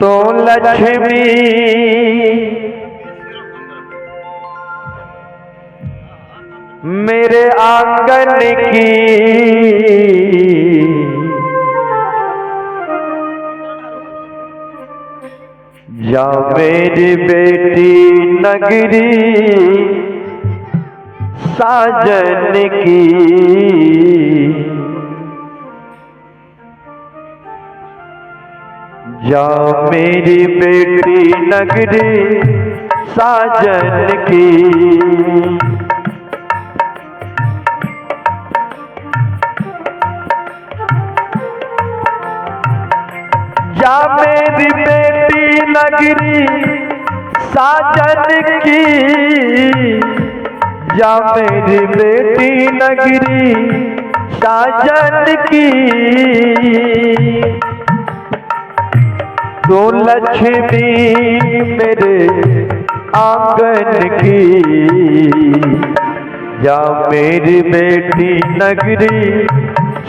तो लक्ष्मी मेरे आंगन की या मेरी बेटी नगरी साजन की, या मेरी बेटी नगरी साजन की। या मेरी बेटी नगरी साजन की, या मेरी बेटी नगरी साजन की। तो लक्ष्मी मेरे आंगन की, या मेरी बेटी नगरी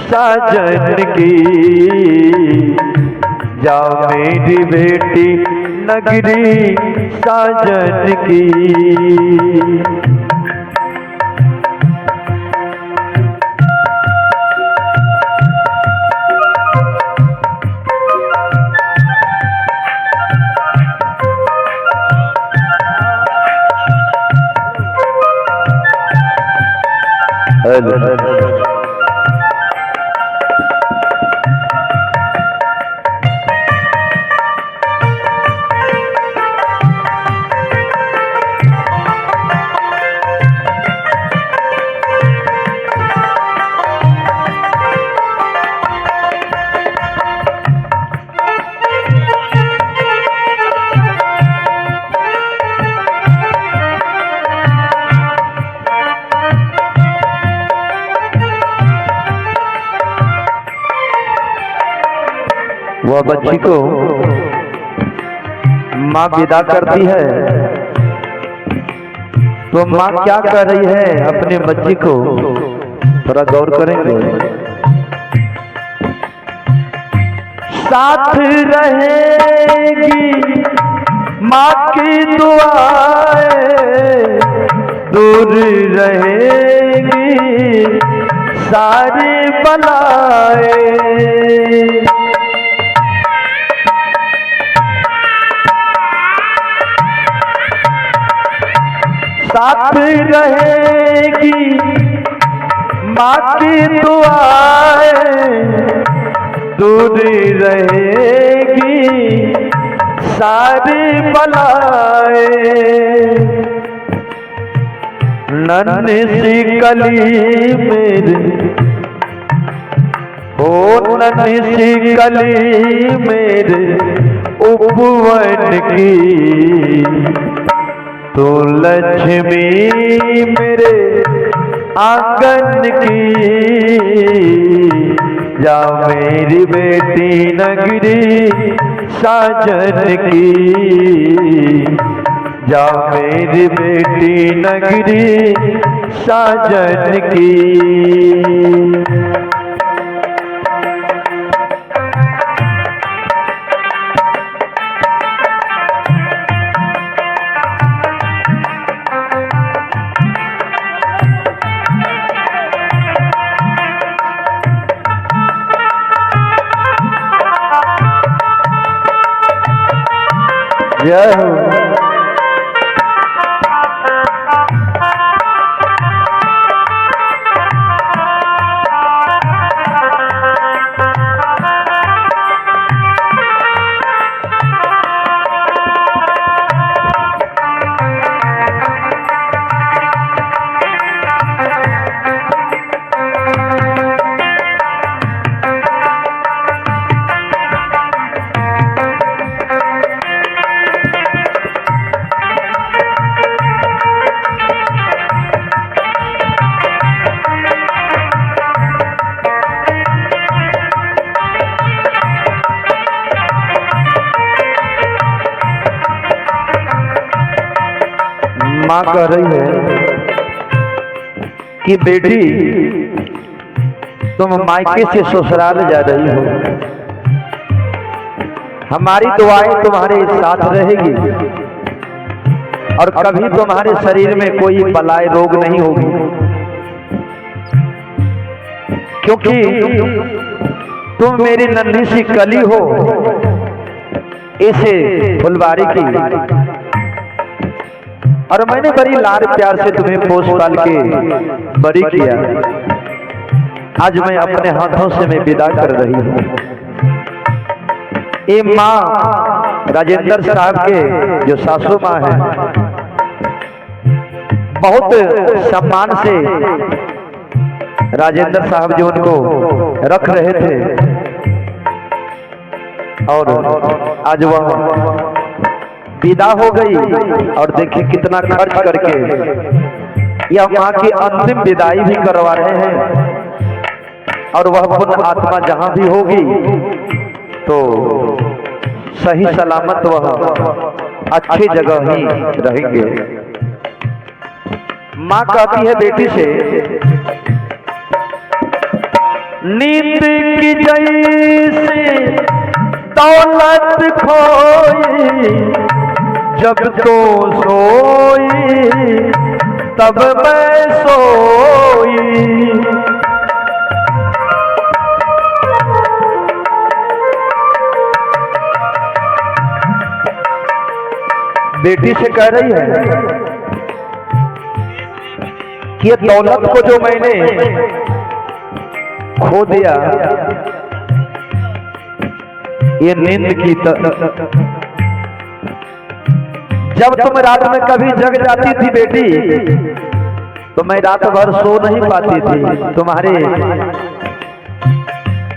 साजन की, या मेरी बेटी नगरी साजन की। वह बच्ची को माँ विदा करती है तो माँ क्या कर रही है अपने बच्ची को, थोड़ा गौर करेंगे। साथ रहेगी माँ की दुआएं, दूर रहेगी सारी बलाएं। साथ रहेगी माँ की दुआएं, दूर रहेगी सारी बलाएं। नन्ही सी कली मेरे, ओ नन्ही सी कली मेरे उपवन की। तो लक्ष्मी मेरे आंगन की, या मेरी बेटी नगरी साजन की, या मेरी बेटी नगरी साजन की। जय हो। माँ कह रही है कि बेटी तुम मायके से ससुराल जा रही हो, हमारी दुआएं तुम्हारे साथ रहेगी और कभी तुम्हारे शरीर में कोई बलाए रोग नहीं होगी, क्योंकि तुम मेरी नन्ही सी कली हो ऐसे फुलवारी की, और मैंने बड़ी लाड प्यार से तुम्हें पोस पाल के बड़ी किया। आज मैं अपने हाथों से मैं विदा कर रही हूँ। ये माँ राजेंद्र साहब के जो सासू माँ है, बहुत सम्मान से राजेंद्र साहब जी उनको रख रहे थे, और आज वह विदा हो गई। और देखिए कितना खर्च करके यह माँ की अंतिम विदाई भी करवा रहे हैं, और वह पुण्य आत्मा जहां भी होगी तो सही सलामत वह अच्छी जगह ही रहेंगे। माँ कहती है बेटी से, नींद की जैसे दौलत खोई, जब तो सोई तब मैं सोई। बेटी से कह रही है कि ये दौलत को जो मैंने खो दिया, ये नींद की जब तुम रात में कभी जग जाती थी बेटी, तो मैं रात भर सो नहीं पाती थी, तुम्हारे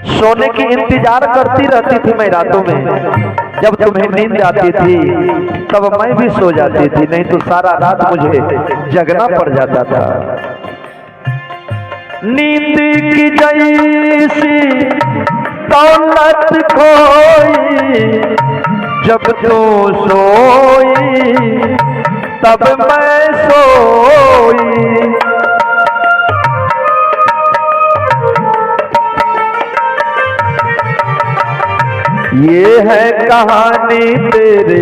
सोने की इंतजार करती रहती थी मैं रातों में। जब तुम्हें नींद आती थी तब मैं भी सो जाती थी, नहीं तो सारा रात मुझे जगना पड़ जाता था। नींद की जैसी दौलत खोई, जब तो सोई तब मैं सोई। ये है कहानी तेरे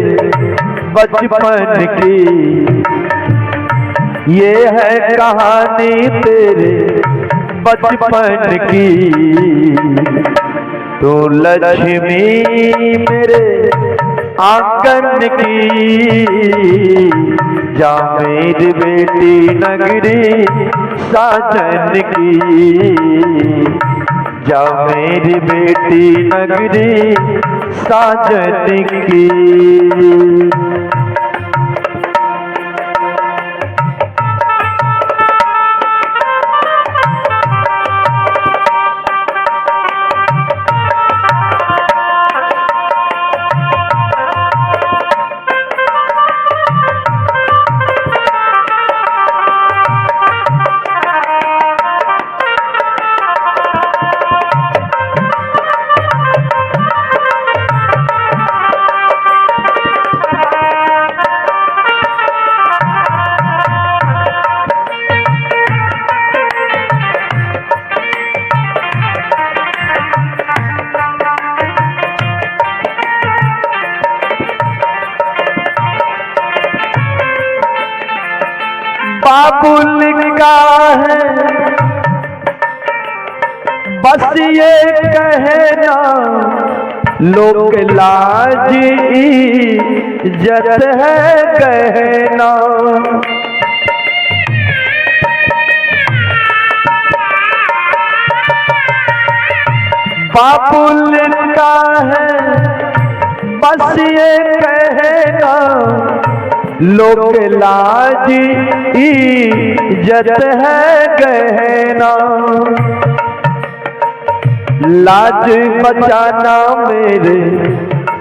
बचपन की, ये है कहानी तेरे बचपन की। तो लक्ष्मी मेरे आंगन की, जा मेरी बेटी नगरी साजन की, जा मेरी बेटी नगरी साजन की। बाबुल का है बस ये कहना, लोक लाज इज्जत है कहना। बाबुल का है बस ये कहना, लोक लाज इज्जत है कहना। लाज बचाना मेरे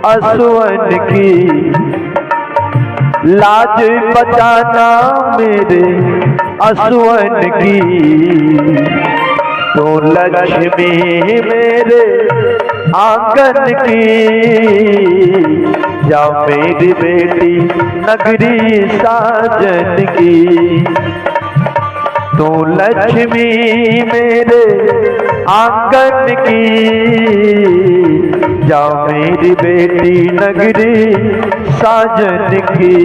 असुवन की, लाज बचाना मेरे असुवन की। तो लक्ष्मी मेरे आंगन की, जा मेरी बेटी नगरी साजन की। तो लक्ष्मी मेरे आंगन की, जाओ मेरी बेटी नगरी साजन की।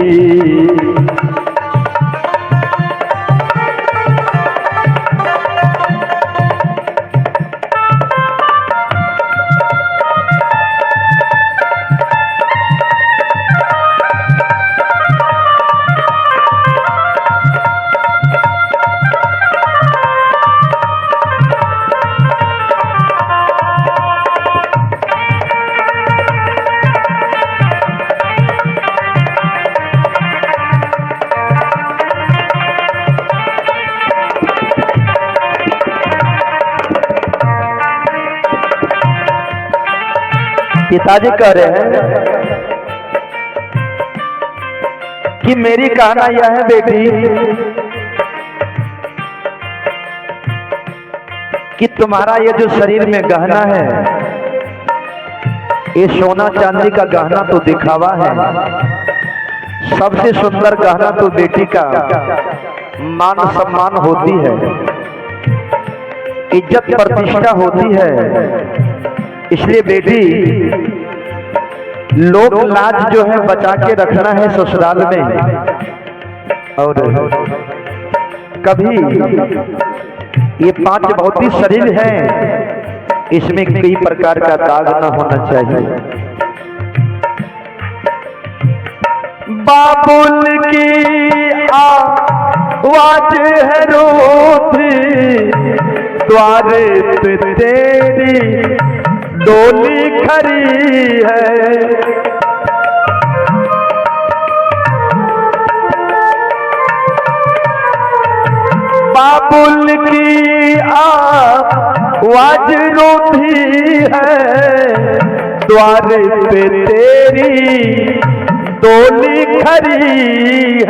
पिताजी कह रहे हैं कि मेरी कहना यह है बेटी कि तुम्हारा ये जो शरीर में गहना है, ये सोना चांदी का गहना तो दिखावा है। सबसे सुंदर गहना तो बेटी का मान सम्मान होती है, इज्जत प्रतिष्ठा होती है। इसलिए बेटी लोक लाज जो है बचा के रखना है ससुराल में। और कभी ये 5 भौतिक शरीर है, इसमें कई प्रकार का दाग न होना चाहिए। बाबुल की आवाज है रोती द्वारे पे तेरी डोली खड़ी है। बाबुल की आवाज रोती है द्वारे पे तेरी डोली खड़ी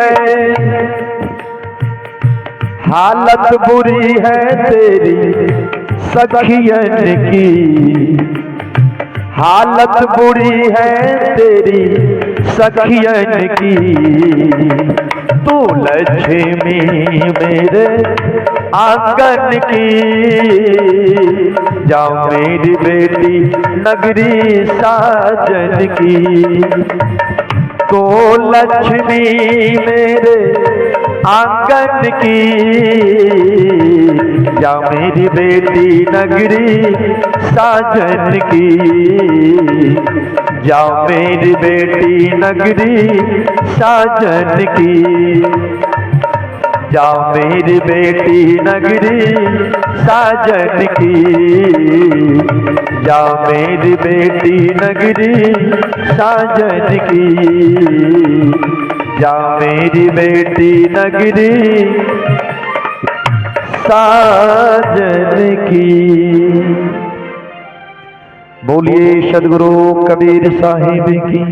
है। हालत बुरी है तेरी सखियन की, हालत बुरी है तेरी सखियन की। तू लक्ष्मी मेरे आंगन की, जाओ मेरी बेटी नगरी साजन की। तो लक्ष्मी मेरे आंगन की, जाओ मेरी बेटी नगरी साजन की। जाओ मेरी बेटी नगरी साजन की। जाओ मेरी बेटी नगरी साजन की। जाओ मेरी बेटी नगरी साजन की। जाओ मेरी बेटी नगरी साजन की। बोलिए सदगुरु कबीर साहिब की।